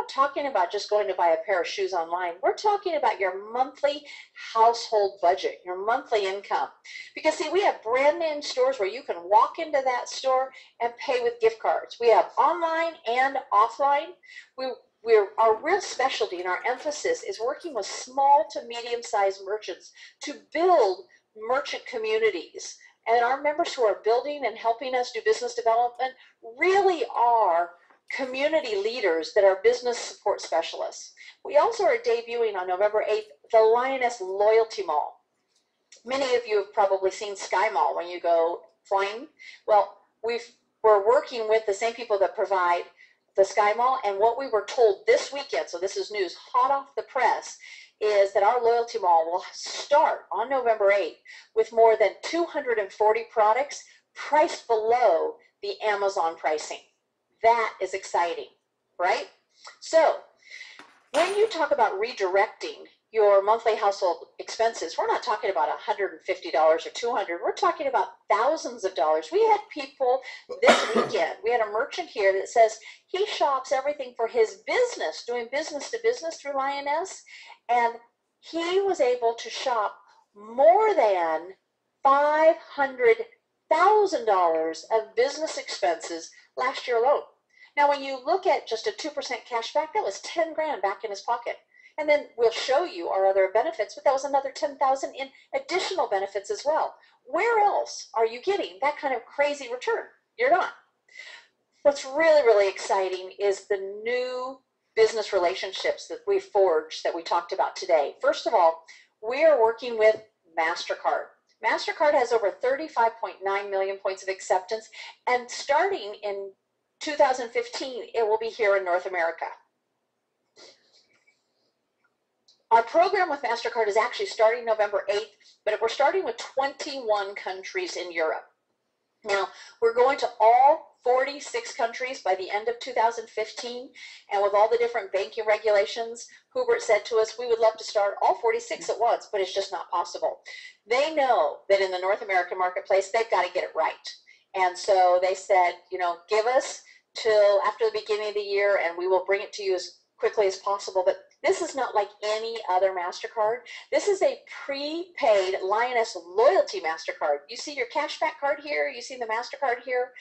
not talking about just going to buy a pair of shoes online. We're talking about your monthly household budget, your monthly income. Because see, we have brand name stores where you can walk into that store and pay with gift cards. We have online and offline. Our real specialty and our emphasis is working with small to medium-sized merchants to build merchant communities. And our members who are building and helping us do business development really are community leaders that are business support specialists. We also are debuting on November 8th the Lyoness Loyalty Mall. Many of you have probably seen Sky Mall when you go flying. Well, we're working with the same people that provide the Sky Mall, and what we were told this weekend, so this is news hot off the press, is that our loyalty mall will start on November 8th with more than 240 products priced below the Amazon pricing. That is exciting, right? So when you talk about redirecting your monthly household expenses, we're not talking about $150 or $200. We're talking about thousands of dollars. We had people this weekend, we had a merchant here that says he shops everything for his business, doing business to business through Lyoness, and he was able to shop more than $500,000 of business expenses last year alone. Now, when you look at just a 2% cash back, that was 10 grand back in his pocket. And then we'll show you our other benefits, but that was another 10,000 in additional benefits as well. Where else are you getting that kind of crazy return? You're not. What's really, really exciting is the new business relationships that we forged that we talked about today. First of all, we are working with MasterCard. MasterCard has over 35.9 million points of acceptance, and starting in 2015, it will be here in North America. Our program with MasterCard is actually starting November 8th, but we're starting with 21 countries in Europe. Now, we're going to all 46 countries by the end of 2015, and with all the different banking regulations, Hubert said to us, we would love to start all 46 at once, but it's just not possible. They know that in the North American marketplace, they've got to get it right. And so they said, you know, give us till after the beginning of the year, and we will bring it to you as quickly as possible. But this is not like any other MasterCard. This is a prepaid Lyoness loyalty MasterCard. You see your cashback card here, you see the MasterCard here.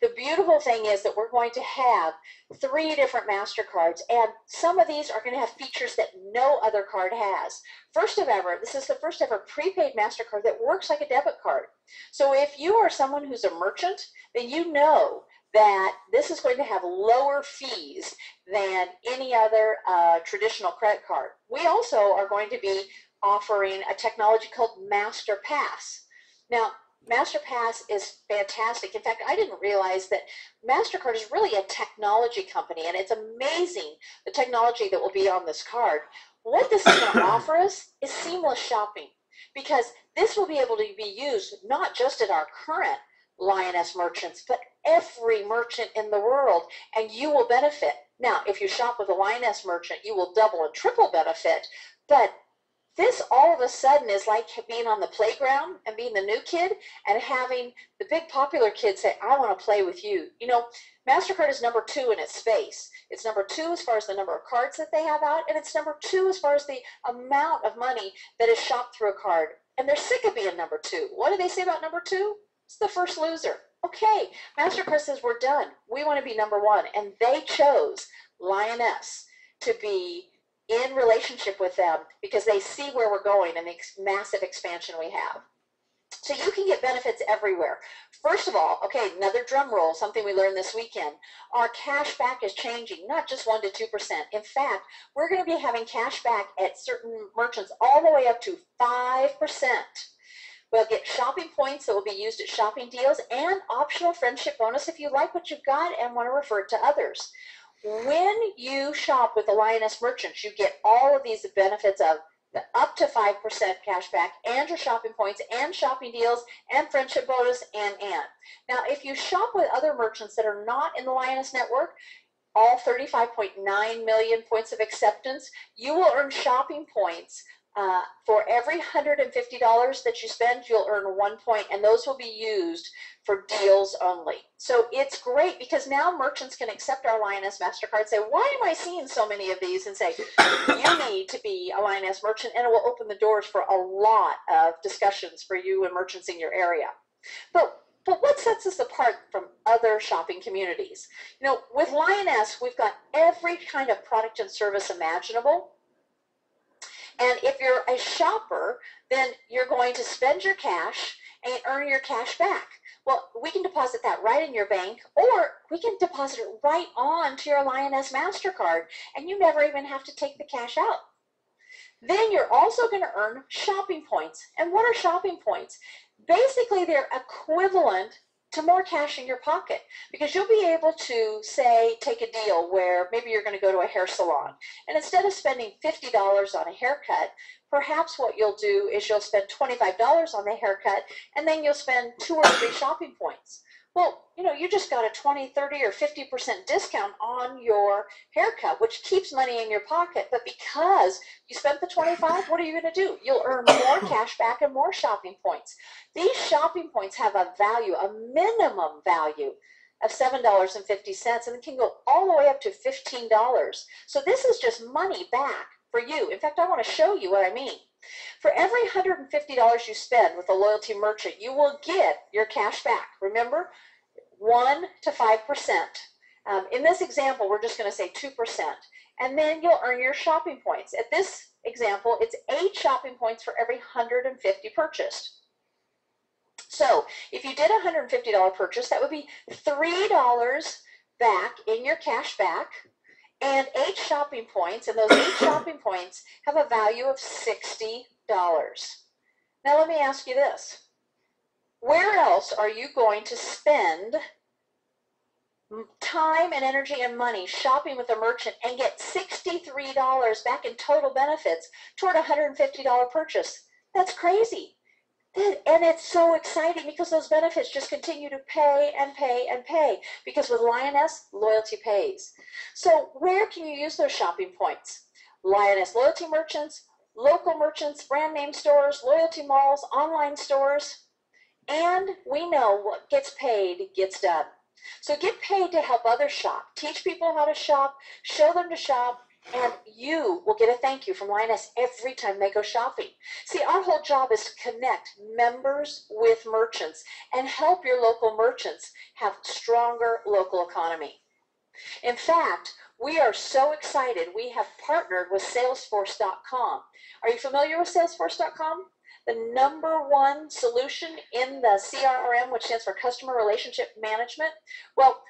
The beautiful thing is that we're going to have 3 different MasterCards, and some of these are going to have features that no other card has. First of ever, this is the first ever prepaid MasterCard that works like a debit card. So if you are someone who's a merchant, then you know that this is going to have lower fees than any other traditional credit card. We also are going to be offering a technology called MasterPass. Now, MasterPass is fantastic. In fact, I didn't realize that MasterCard is really a technology company, and it's amazing the technology that will be on this card. What this is going to offer us is seamless shopping, because this will be able to be used not just at our current Lyoness merchants, but every merchant in the world, and you will benefit. Now, if you shop with a Lyoness merchant, you will double and triple benefit, but this all of a sudden is like being on the playground and being the new kid and having the big popular kids say, I want to play with you. You know, MasterCard is number 2 in its space. It's number 2 as far as the number of cards that they have out, and it's number 2 as far as the amount of money that is shopped through a card. And they're sick of being number 2. What do they say about number 2? It's the first loser. Okay, MasterCard says we're done. We want to be number 1, and they chose Lyoness to be in relationship with them because they see where we're going and the massive expansion we have. So you can get benefits everywhere. First of all, okay, another drum roll, something we learned this weekend. Our cash back is changing, not just 1% to 2%. In fact, we're going to be having cash back at certain merchants all the way up to 5%. We'll get shopping points that will be used at shopping deals and optional friendship bonus if you like what you've got and want to refer it to others. When you shop with the Lyoness merchants, you get all of these benefits of the up to 5% cash back and your shopping points and shopping deals and friendship bonus and. Now, if you shop with other merchants that are not in the Lyoness network, all 35.9 million points of acceptance, you will earn shopping points For every $150 that you spend, you'll earn 1 point, and those will be used for deals only. So it's great because now merchants can accept our Lyoness MasterCard, say, why am I seeing so many of these? And say, you need to be a Lyoness merchant, and it will open the doors for a lot of discussions for you and merchants in your area. But what sets us apart from other shopping communities? You know, with Lyoness, we've got every kind of product and service imaginable. And if you're a shopper, then you're going to spend your cash and earn your cash back. Well, we can deposit that right in your bank, or we can deposit it right on to your Lyoness MasterCard, and you never even have to take the cash out. Then you're also going to earn shopping points. And what are shopping points? Basically, they're equivalent to more cash in your pocket, because you'll be able to, say, take a deal where maybe you're going to go to a hair salon, and instead of spending $50 on a haircut, perhaps what you'll do is you'll spend $25 on the haircut, and then you'll spend 2 or 3 shopping points. Well, you know, you just got a 20, 30, or 50% discount on your haircut, which keeps money in your pocket. But because you spent the 25, what are you going to do? You'll earn more cash back and more shopping points. These shopping points have a value, a minimum value of $7.50, and it can go all the way up to $15. So this is just money back for you. In fact, I want to show you what I mean. For every $150 you spend with a loyalty merchant, you will get your cash back. Remember, 1 to 5%. In this example, we're just going to say 2%. And then you'll earn your shopping points. At this example, it's 8 shopping points for every 150 purchased. So if you did a $150 purchase, that would be $3 back in your cash back, and 8 shopping points, and those 8 shopping points have a value of $60. Now let me ask you this. Where else are you going to spend time and energy and money shopping with a merchant and get $63 back in total benefits toward a $150 purchase? That's crazy. And it's so exciting because those benefits just continue to pay and pay and pay, because with Lyoness, loyalty pays. So where can you use those shopping points? Lyoness loyalty merchants, local merchants, brand name stores, loyalty malls, online stores. And we know what gets paid gets done. So get paid to help others shop. Teach people how to shop, show them to shop, and you will get a thank you from Lyoness every time they go shopping. See, our whole job is to connect members with merchants and help your local merchants have stronger local economy. In fact, we are so excited. We have partnered with Salesforce.com. Are you familiar with Salesforce.com? The #1 solution in the CRM, which stands for Customer Relationship Management. Well,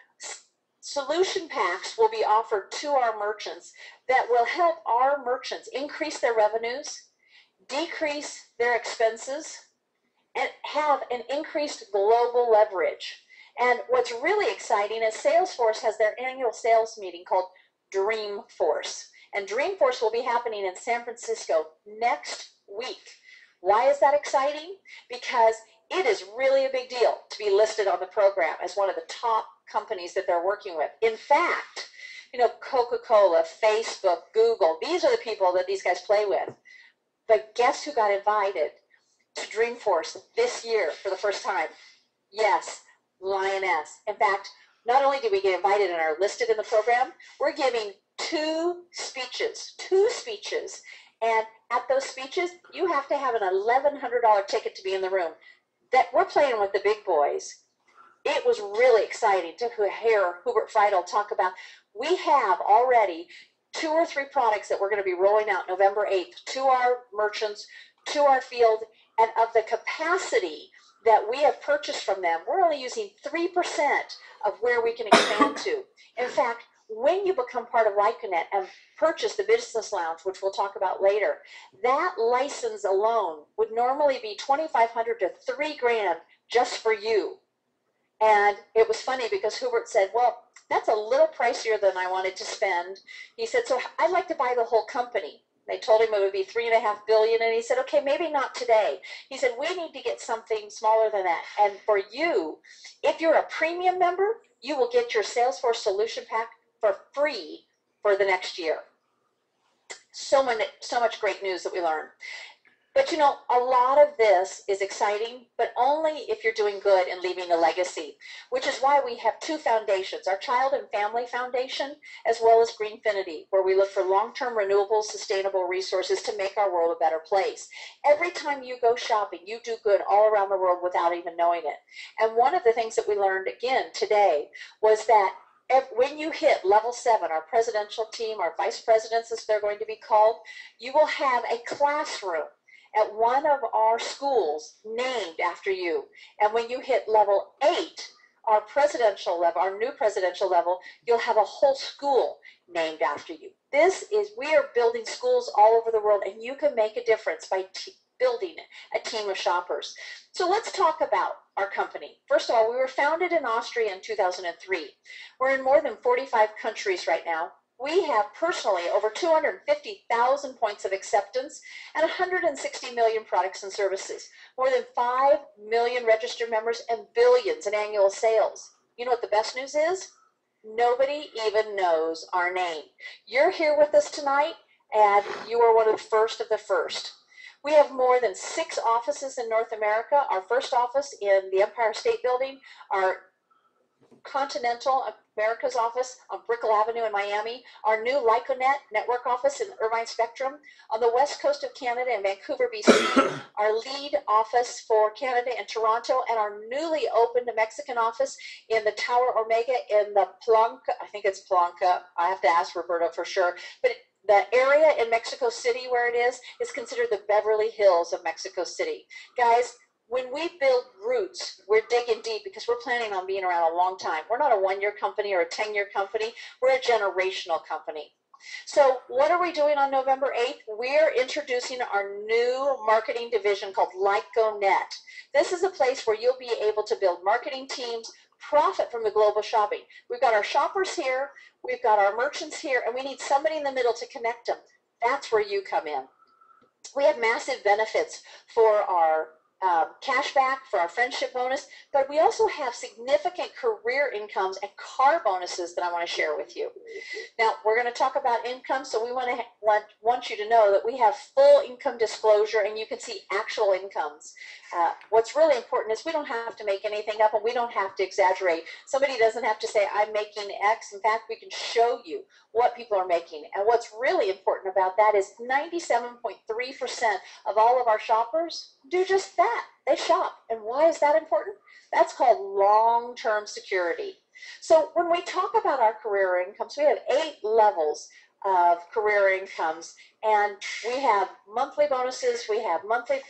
solution packs will be offered to our merchants that will help our merchants increase their revenues, decrease their expenses, and have an increased global leverage. And what's really exciting is Salesforce has their annual sales meeting called Dreamforce. And Dreamforce will be happening in San Francisco next week. Why is that exciting? Because it is really a big deal to be listed on the program as one of the top companies that they're working with. In fact, you know, Coca-Cola, Facebook, Google, these are the people that these guys play with. But guess who got invited to Dreamforce this year for the first time? Yes, Lyoness. In fact, not only did we get invited and are listed in the program, we're giving 2 speeches. And at those speeches, you have to have an $1,100 ticket to be in the room. That we're playing with the big boys. It was really exciting to hear Hubert Friedel talk about. We have already 2 or 3 products that we're going to be rolling out November 8th to our merchants, to our field, and of the capacity that we have purchased from them, we're only using 3% of where we can expand to. In fact, when you become part of LikeConnect and purchase the Business Lounge, which we'll talk about later, that license alone would normally be $2,500 to $3,000 just for you. And it was funny because Hubert said, well, that's a little pricier than I wanted to spend. He said, so I'd like to buy the whole company. They told him it would be $3.5 billion, and he said, okay, maybe not today. He said, we need to get something smaller than that. And for you, if you're a premium member, you will get your Salesforce Solution Pack for free for the next year. So much great news that we learn. But you know, a lot of this is exciting, but only if you're doing good and leaving a legacy, which is why we have two foundations, our Child and Family Foundation, as well as Greenfinity, where we look for long-term renewable, sustainable resources to make our world a better place. Every time you go shopping, you do good all around the world without even knowing it. And one of the things that we learned again today was that when you hit level 7, our presidential team, our vice presidents as they're going to be called, you will have a classroom at one of our schools named after you. And when you hit level 8, our presidential level, our new presidential level, you'll have a whole school named after you. We are building schools all over the world, and you can make a difference by building a team of shoppers. So let's talk about our company. First of all, we were founded in Austria in 2003. We're in more than 45 countries right now. We have personally over 250,000 points of acceptance and 160 million products and services, more than 5 million registered members, and billions in annual sales. You know what the best news is? Nobody even knows our name. You're here with us tonight, and you are one of the first. We have more than 6 offices in North America. Our first office in the Empire State Building, our Continental America's office on Brickell Avenue in Miami, our new Lyoness network office in Irvine Spectrum, on the west coast of Canada in Vancouver, BC, our lead office for Canada in Toronto, and our newly opened Mexican office in the Tower Omega in the Palanca, I think it's Palanca, I have to ask Roberto for sure, but the area in Mexico City where it is considered the Beverly Hills of Mexico City. Guys, when we build roots, we're digging deep because we're planning on being around a long time. We're not a 1-year company or a 10-year company. We're a generational company. So what are we doing on November 8th? We're introducing our new marketing division called LyonNet. This is a place where you'll be able to build marketing teams, profit from the global shopping. We've got our shoppers here, we've got our merchants here, and we need somebody in the middle to connect them. That's where you come in. We have massive benefits for our cashback, for our friendship bonus, but we also have significant career incomes and car bonuses that I want to share with you. Now, we're going to talk about income, so we want you to know that we have full income disclosure, and you can see actual incomes. What's really important is we don't have to make anything up, and we don't have to exaggerate. Somebody doesn't have to say, I'm making X. In fact, we can show you what people are making. And what's really important about that is 97.3% of all of our shoppers do just that. They shop. And why is that important? That's called long-term security. So when we talk about our career incomes, we have 8 levels of career incomes, and we have monthly bonuses, we have monthly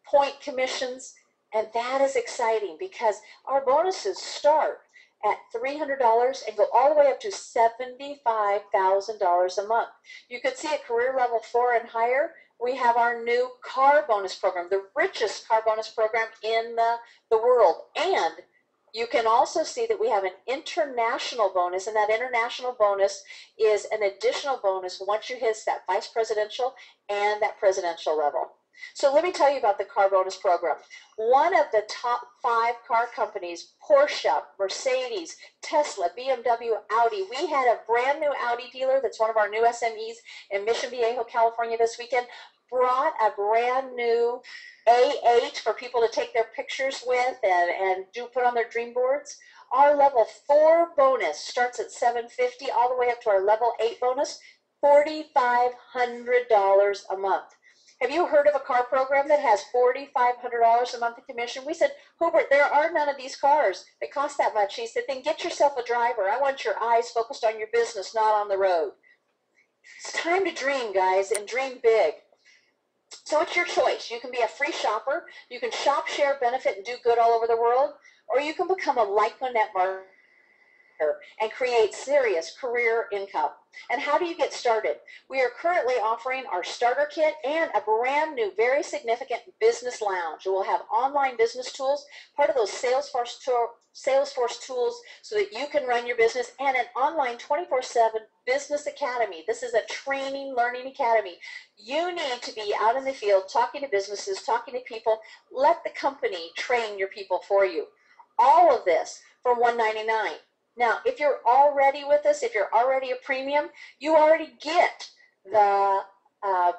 point commissions, and that is exciting because our bonuses start at $300 and go all the way up to $75,000 a month. You could see at career level 4 and higher, we have our new car bonus program, the richest car bonus program in the world. And you can also see that we have an international bonus, and that international bonus is an additional bonus once you hit that vice presidential and that presidential level. So let me tell you about the car bonus program. One of the top 5 car companies, Porsche, Mercedes, Tesla, BMW, Audi. We had a brand new Audi dealer that's one of our new SMEs in Mission Viejo, California this weekend, brought a brand new A8 for people to take their pictures with and put on their dream boards. Our level 4 bonus starts at $750 all the way up to our level 8 bonus, $4,500 a month. Have you heard of a car program that has $4,500 a month in commission? We said, Hubert, there are none of these cars that cost that much. He said, then get yourself a driver. I want your eyes focused on your business, not on the road. It's time to dream, guys, and dream big. So it's your choice. You can be a free shopper. You can shop, share, benefit, and do good all over the world. Or you can become a LyonNet marketer and create serious career income. And how do you get started? We are currently offering our starter kit and a brand new, very significant business lounge. We'll have online business tools, part of those Salesforce tools so that you can run your business, and an online 24/7 business academy. This is a training, learning academy. You need to be out in the field talking to businesses, talking to people. Let the company train your people for you. All of this for $199. Now, if you're already with us, if you're already a premium, you already get the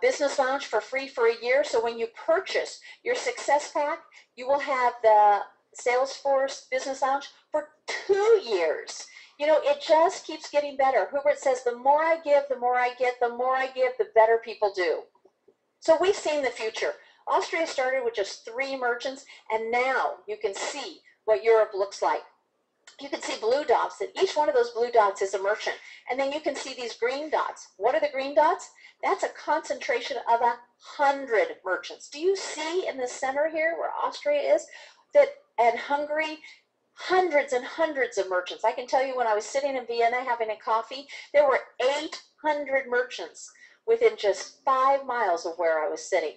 business lounge for free for a year. So when you purchase your success pack, you will have the Salesforce business lounge for 2 years. You know, it just keeps getting better. Hubert says, the more I give, the more I get, the more I give, the better people do. So we've seen the future. Austria started with just 3 merchants, and now you can see what Europe looks like. You can see blue dots, that each one of those blue dots is a merchant. And then you can see these green dots. What are the green dots? That's a concentration of 100 merchants. Do you see in the center here where Austria is, that, and Hungary, hundreds and hundreds of merchants. I can tell you when I was sitting in Vienna having a coffee, there were 800 merchants within just 5 miles of where I was sitting.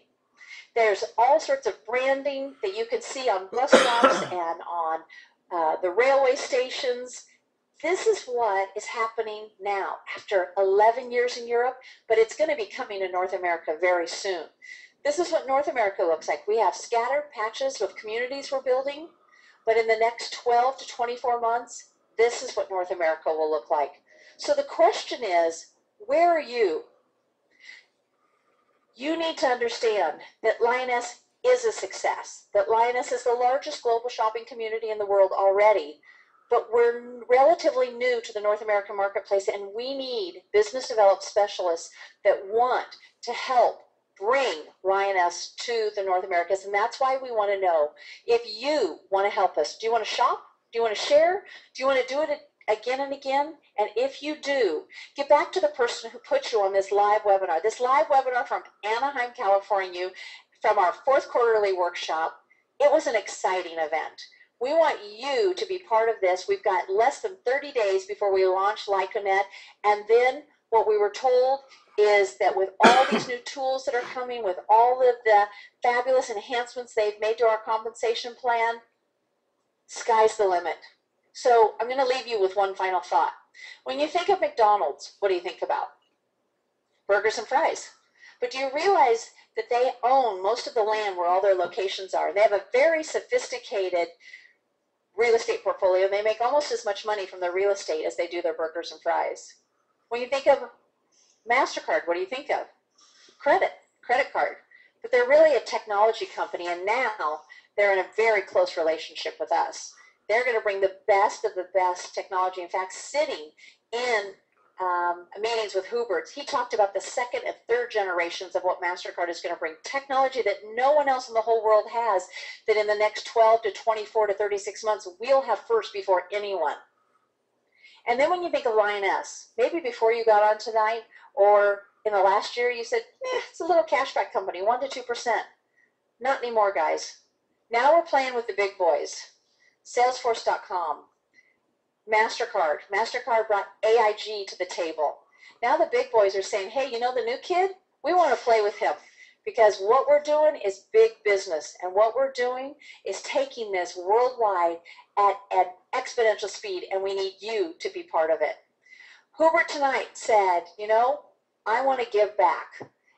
There's all sorts of branding that you can see on bus stops and on the railway stations. This is what is happening now after 11 years in Europe, but it's going to be coming to North America very soon. This is what North America looks like. We have scattered patches of communities we're building, but in the next 12 to 24 months, this is what North America will look like. So the question is, where are you? You need to understand that Lyoness is a success, that Lyoness is the largest global shopping community in the world already, but we're relatively new to the North American marketplace, and we need business development specialists that want to help bring Lyoness to the North Americas, and that's why we want to know if you want to help us. Do you want to shop? Do you want to share? Do you want to do it again and again? And if you do, get back to the person who put you on this live webinar. This live webinar from Anaheim, California, from our 4th quarterly workshop. It was an exciting event. We want you to be part of this. We've got less than 30 days before we launch Lyconet, and then what we were told is that with all these new tools that are coming, with all of the fabulous enhancements they've made to our compensation plan, sky's the limit. So I'm going to leave you with one final thought. When you think of McDonald's, what do you think about? Burgers and fries. But do you realize that they own most of the land where all their locations are? They have a very sophisticated real estate portfolio. They make almost as much money from their real estate as they do their burgers and fries. When you think of MasterCard, what do you think of? Credit card. But they're really a technology company, and now they're in a very close relationship with us. They're going to bring the best of the best technology. In fact, sitting in meetings with Huberts, he talked about the 2nd and 3rd generations of what MasterCard is going to bring. Technology that no one else in the whole world has, that in the next 12 to 24 to 36 months, we'll have first before anyone. And then when you think of Lyoness, maybe before you got on tonight or in the last year, you said, it's a little cashback company, 1% to 2%. Not anymore, guys. Now we're playing with the big boys. Salesforce.com, MasterCard. MasterCard brought AIG to the table. Now the big boys are saying, hey, you know the new kid? We want to play with him, because what we're doing is big business, and what we're doing is taking this worldwide at exponential speed, and we need you to be part of it. Hubert tonight said, you know, I want to give back.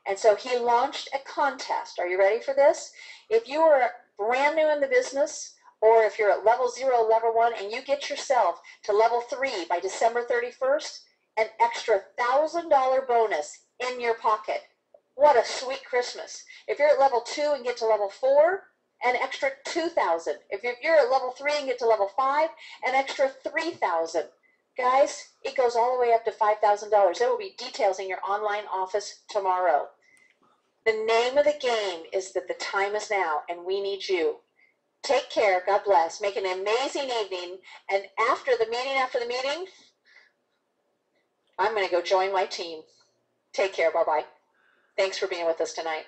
And so he launched a contest. Are you ready for this? If you are brand new in the business, or if you're at level 0, level 1, and you get yourself to level 3 by December 31st, an extra $1,000 bonus in your pocket. What a sweet Christmas. If you're at level 2 and get to level 4, an extra $2,000. If you're at level 3 and get to level 5, an extra $3,000. Guys, it goes all the way up to $5,000. There will be details in your online office tomorrow. The name of the game is that the time is now, and we need you. Take care. God bless. Make an amazing evening. And after the meeting, I'm going to go join my team. Take care. Bye-bye. Thanks for being with us tonight.